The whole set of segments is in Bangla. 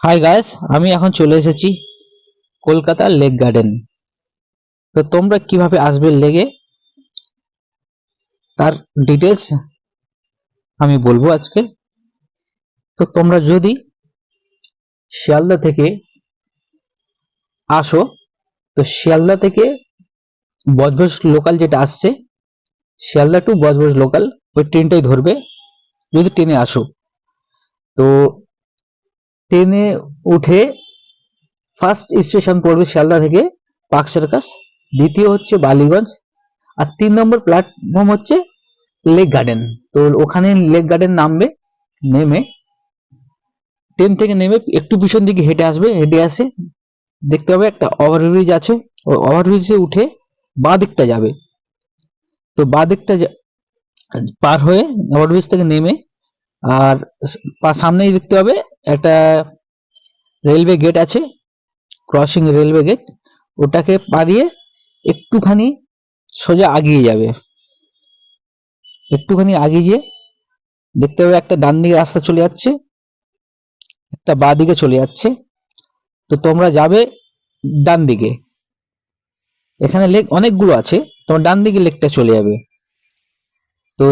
হাই গাইস, আমি এখন চলে এসেছি কলকাতা লেক গার্ডেন। তো তোমরা কিভাবে আসবে লেগে তার ডিটেলস আমি বলবো আজকে। তো তোমরা যদি শিয়ালদা থেকে আসো, তো শিয়ালদা থেকে বজবজ লোকাল যেটা আসছে, শিয়ালদা টু বজবজ লোকাল, ওই ট্রেনটাই ধরবে যদি ট্রেনে আসো। তো ট্রেনে উঠে ফার্স্ট স্টেশন পড়বে শিয়ালদা থেকে পার্ক সার্কাস, দ্বিতীয় হচ্ছে বালিগঞ্জ, আর 3 নম্বর প্ল্যাটফর্ম হচ্ছে লেক গার্ডেন। তো ওখানে লেক গার্ডেন নামবে, নেমে ট্রেন থেকে নেমে একটু পিছন দিকে হেঁটে আসবে, হেঁটে আসে দেখতে হবে একটা ওভারব্রিজ আছে, ওই ওভারব্রিজে উঠে বাঁ দিকটা যাবে। তো বাঁ দিকটা পার হয়ে ওভারব্রিজ থেকে নেমে আর সামনেই দেখতে হবে একটা রেলওয়ে গেট আছে, ক্রসিং রেলওয়ে গেট, ওটাকে পারিয়ে একটুখানি সোজা আগিয়ে যাবে। একটুখানি আগিয়ে গিয়ে দেখতে হবে একটা ডান দিকে রাস্তা চলে যাচ্ছে, একটা বাঁ দিকে চলে যাচ্ছে। তো তোমরা যাবে ডান দিকে, এখানে লেক অনেকগুলো আছে, তোমার ডান দিকে লেকটা চলে যাবে। তো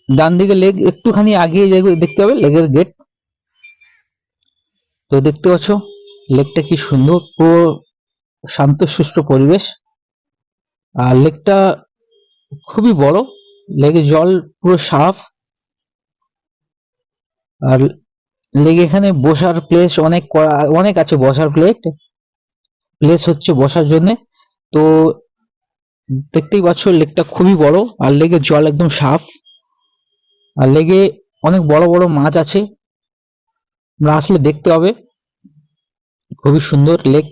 ডান দিকে লেক একটুখানি আগিয়ে যাবে, দেখতে হবে লেকের গেট। তো দেখতে পাচ্ছ লেকটা কি সুন্দর, পুরো শান্তশিষ্ট পরিবেশ। আর লেকটা খুবই বড়, লেকের জল পুরো সাফ। আর লেকে এখানে বসার প্লেস অনেক আছে, বসার প্লেস হচ্ছে বসার জন্য। তো দেখতেই পাচ্ছ লেকটা খুবই বড়, আর লেকের জল একদম সাফ। আর লেগে অনেক বড় বড় মাছ আছে, আমরা আসলে দেখতে হবে, খুবই সুন্দর লেক।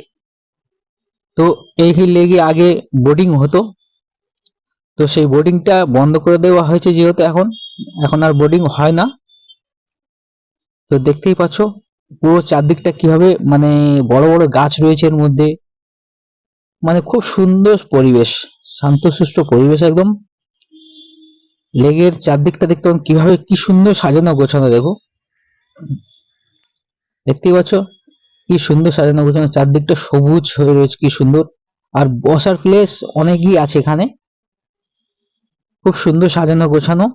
তো এই লেগে আগে বোটিং হতো, তো সেই বোটিংটা বন্ধ করে দেওয়া হয়েছে, যেহেতু এখন এখন আর বোটিং হয় না। তো দেখতেই পাচ্ছ পুরো চারদিকটা কিভাবে, মানে বড় বড় গাছ রয়েছে এর মধ্যে, মানে খুব সুন্দর পরিবেশ, শান্তশিষ্ট পরিবেশ একদম। লেগের চারদিকটা দেখতে পাবেন কিভাবে, কি সুন্দর সাজানো গোছানো, দেখো দেখতেই পাচ্ছ কি সুন্দর সাজানো গোছানো, চারদিকটা সবুজ হয়ে রয়েছে, কি সুন্দর। আর বসার প্লেস অনেকই আছে এখানে, খুব সুন্দর সাজানো গোছানো।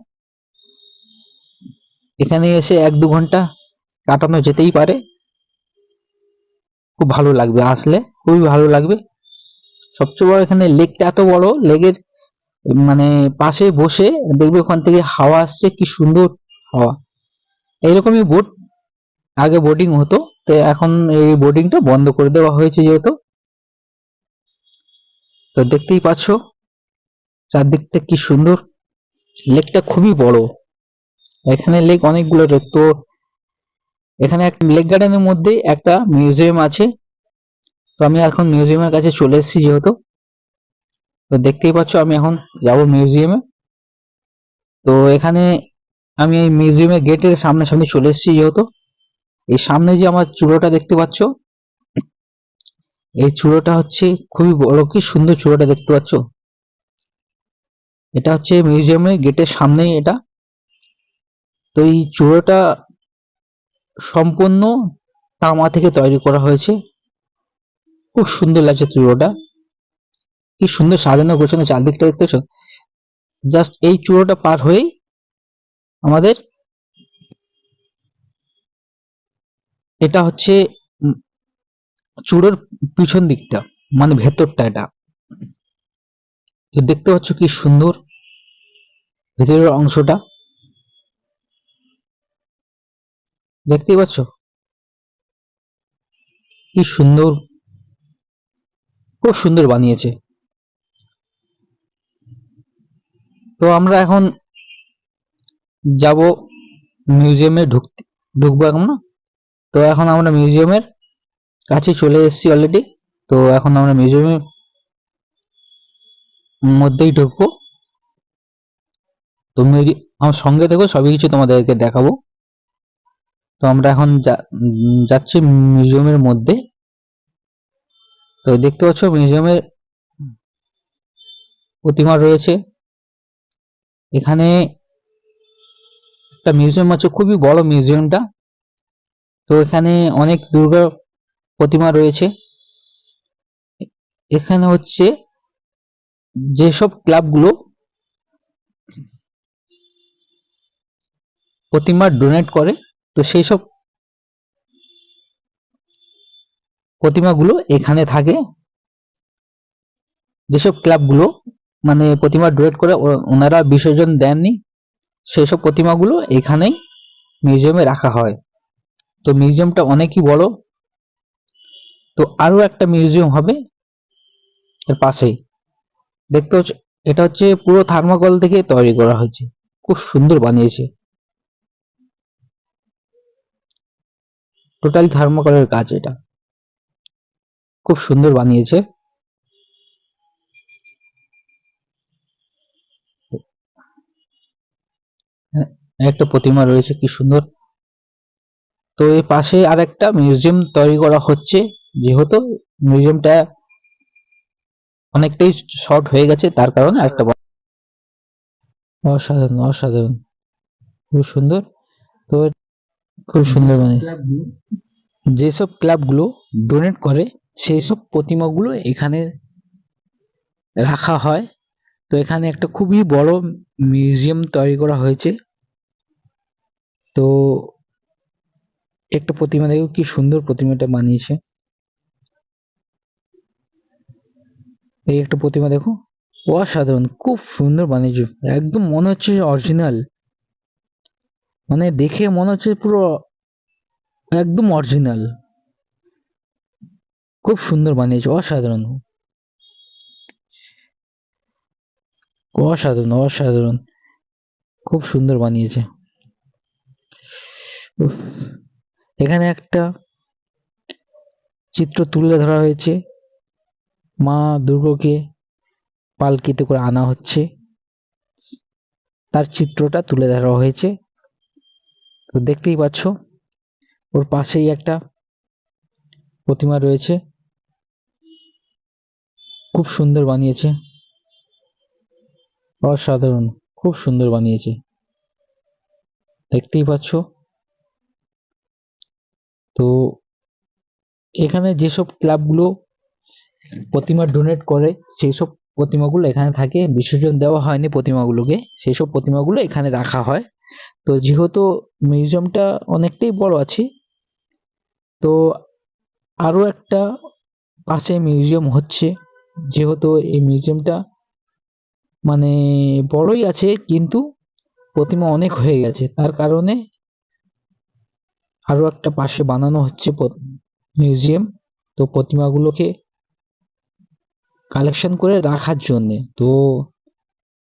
এখানে এসে 1-2 ঘন্টা কাটানো যেতেই পারে, খুব ভালো লাগবে, আসলে খুবই ভালো লাগবে। সবচেয়ে বড় এখানে লেকটা এত বড়, লেকের মানে পাশে বসে দেখবে ওখান থেকে হাওয়া আসছে, কি সুন্দর হাওয়া। এইরকমই বোট আগে বোটিং হতো, তো এখন এই বোটিংটা বন্ধ করে দেওয়া হয়েছে যেহেতু। তো দেখতেই পাচ্ছ চারদিকটা কি সুন্দর, লেকটা খুবই বড়, এখানে লেক অনেকগুলো রয়েছে। তো এখানে একটা লেক গার্ডেনের মধ্যে একটা মিউজিয়াম আছে, তো আমি এখন মিউজিয়ামের কাছে চলে এসেছি যেহেতু। তো দেখতেই পাচ্ছ আমি এখন যাব মিউজিয়ামে। তো এখানে আমি এই মিউজিয়ামের গেটের সামনে চলে এসেছি যেহেতু। এই সামনে যে আমার চূড়োটা দেখতে পাচ্ছ, এই চূড়োটা হচ্ছে খুবই বড়, কি সুন্দর চূড়োটা দেখতে পাচ্ছ, এটা হচ্ছে মিউজিয়ামের গেটের সামনেই এটা। তো এই চূড়োটা সম্পূর্ণ তামা থেকে তৈরি করা হয়েছে, খুব সুন্দর লাগছে চূড়োটা, কি সুন্দর সাজানো গোছানো চারদিকটা দেখতেছো। জাস্ট এই চূড়োটা পার হয়েই আমাদের এটা হচ্ছে চূড়োর পিছন দিকটা, মানে ভেতরটা এটা। তো দেখতে পাচ্ছ কি সুন্দর ভেতরের অংশটা, দেখতেই পাচ্ছ কি সুন্দর, খুব সুন্দর বানিয়েছে। তো আমরা এখন যাব মিউজিয়ামে, ঢুকবো এখন না। তো এখন আমরা মিউজিয়ামের কাছে চলে এসেছি অলরেডি। তো এখন আমরা মিউজিয়ামের মধ্যেই ঢুকবো। তো আমার সঙ্গে দেখো, সবই কিছু তোমাদেরকে দেখাবো। তো আমরা এখন যাচ্ছি মিউজিয়ামের মধ্যে। তো দেখতে পাচ্ছ মিউজিয়ামের প্রতিমা রয়েছে এখানে, একটা মিউজিয়াম আছে, খুবই বড় মিউজিয়ামটা। তো এখানে অনেক দুর্গা প্রতিমা রয়েছে। এখানে হচ্ছে যেসব ক্লাবগুলো প্রতিমা ডোনেট করে, তো সেই সব প্রতিমাগুলো এখানে থাকে। যেসব ক্লাবগুলো মানে প্রতিমা ডোনেট করে ওনারা বিসর্জন দেননি, সেই সব প্রতিমাগুলো এখানেই মিউজিয়ামে রাখা হয়। তো মিউজিয়ামটা অনেকই বড়। তো আরো একটা মিউজিয়াম হবে এর পাশেই। দেখতে হচ্ছে এটা হচ্ছে পুরো থার্মোকল থেকে তৈরি করা হয়েছে, খুব সুন্দর বানিয়েছে। টোটালি থার্মোকলের কাজ, এটা খুব সুন্দর বানিয়েছে। একটা প্রতিমা রয়েছে কি সুন্দর। তো এই পাশে আর একটা মিউজিয়াম তৈরি করা হচ্ছে, যেহেতু মিউজিয়ামটা অনেকটাই শর্ট হয়ে গেছে, তার কারণে একটা অসাধারণ অসাধারণ, খুব সুন্দর। তো খুব সুন্দর মানে যেসব ক্লাবগুলো ডোনেট করে সেই সব প্রতিমাগুলো এখানে রাখা হয়। তো এখানে একটা খুবই বড় মিউজিয়াম তৈরি করা হয়েছে। তো একটা প্রতিমা দেখো কি সুন্দর প্রতিমাটা বানিয়েছে। এই একটা প্রতিমা দেখো, অসাধারণ, খুব সুন্দর বানিয়েছে, একদম মনে হচ্ছে অরিজিনাল, মানে দেখে মনে হচ্ছে পুরো একদম অরিজিনাল। খুব সুন্দর বানিয়েছে, অসাধারণ অসাধারণ অসাধারণ, খুব সুন্দর বানিয়েছে। উফ, এখানে একটা চিত্র তুলে ধরা হয়েছে, মা দুর্গাকে পালকিতে করে আনা হচ্ছে, তার চিত্রটা তুলে ধরা হয়েছে। তো দেখতেই পাচ্ছ ওর পাশেই একটা প্রতিমা রয়েছে, খুব সুন্দর বানিয়েছে, অসাধারণ, খুব সুন্দর বানিয়েছে, দেখতেই পাচ্ছ। তো এখানে যেসব ক্লাবগুলো প্রতিমা ডোনেট করে সেই সব প্রতিমাগুলো এখানে থাকে, বিসর্জন দেওয়া হয়নি প্রতিমাগুলোকে, সেই সব প্রতিমাগুলো এখানে রাখা হয়। তো যেহেতু মিউজিয়ামটা অনেকটাই বড় আছে, তো আরো একটা পাশে মিউজিয়াম হচ্ছে, যেহেতু এই মিউজিয়ামটা মানে বড়ই আছে কিন্তু প্রতিমা অনেক হয়ে গেছে, তার কারণে আরো একটা পাশে বানানো হচ্ছে মিউজিয়াম। তো প্রতিমাগুলোকে কালেকশন করে রাখার জন্য, তো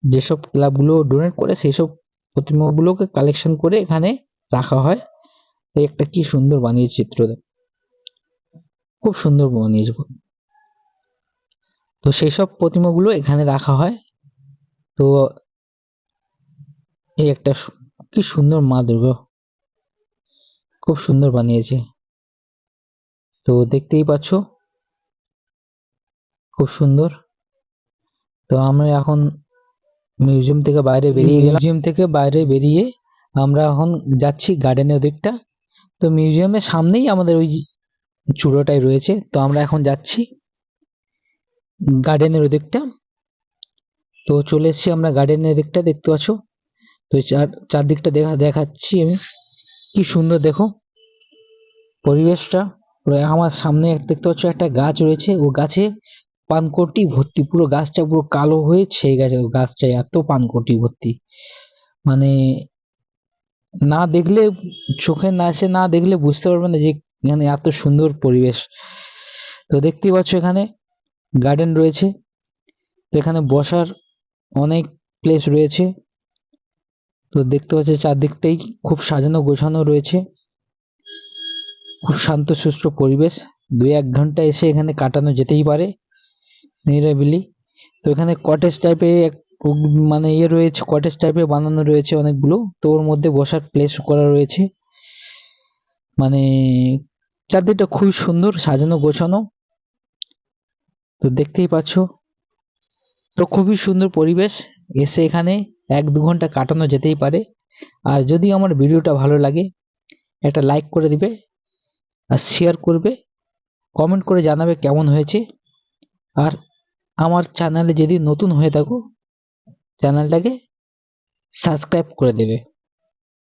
যেসব ক্লাবগুলো ডোনেট করে সেই সব প্রতিমাগুলোকে কালেকশন করে এখানে রাখা হয়। এই একটা কি সুন্দর বানিয়েছে চিত্র, খুব সুন্দর বানিয়েছে। তো সেই সব প্রতিমাগুলো এখানে রাখা হয়। তো এই একটা কি সুন্দর মা দুর্গা, খুব সুন্দর বানিয়েছে। তো দেখতেই পাচ্ছ খুব সুন্দর। তো আমরা এখন মিউজিয়াম থেকে বাইরে বেরিয়ে গেলাম, মিউজিয়াম থেকে বাইরে বেরিয়ে আমরা এখন যাচ্ছি গার্ডেনের দিকটা। তো মিউজিয়ামের সামনেই আমাদের ওই চূড়োটাই রয়েছে, তো আমরা এখন যাচ্ছি গার্ডেনের ওদিকটা। তো চলে এসেছি আমরা গার্ডেনের দিকটা, দেখতে পাচ্ছ। তো চারদিকটা দেখাচ্ছি আমি, কি সুন্দর দেখো পরিবেশটা। আমার সামনে দেখতে পাচ্ছ একটা গাছ রয়েছে, ও গাছে পানকৌটি ভর্তি, পুরো গাছটা পুরো কালো হয়ে ছেয়ে গেছে, গাছটা এত পানকৌটি ভর্তি, মানে না দেখলে চোখে না এসে না দেখলে বুঝতে পারবে না যে এখানে এত সুন্দর পরিবেশ। তো দেখতেই পাচ্ছ এখানে গার্ডেন রয়েছে, তো এখানে বসার অনেক প্লেস রয়েছে। তো দেখতে পাচ্ছ চারদিকটাই খুব সাজানো গোছানো রয়েছে, খুব শান্ত সুষ্ঠ পরিবেশ। 2-1 ঘন্টা এসে এখানে কাটানো যেতেই পারে নিরিবিলি। তো এখানে কটেজ টাইপের মানে ইয়ে রয়েছে, কটেজ টাইপের বানানো রয়েছে অনেকগুলো, তো ওর মধ্যে বসার প্লেস করা রয়েছে, মানে চারদিকটা খুবই সুন্দর সাজানো গোছানো। তো দেখতেই পাচ্ছ, তো খুবই সুন্দর পরিবেশ, এসে এখানে 1-2 ঘন্টা কাটানো যেতেই পারে। আর যদি আমার ভিডিওটা ভালো লাগে একটা লাইক করে দিবে, আর শেয়ার করবে, কমেন্ট করে জানাবে কেমন হয়েছে। আর আমার চ্যানেলে যদি নতুন হয়ে থাকো চ্যানেলটাকে সাবস্ক্রাইব করে দেবে।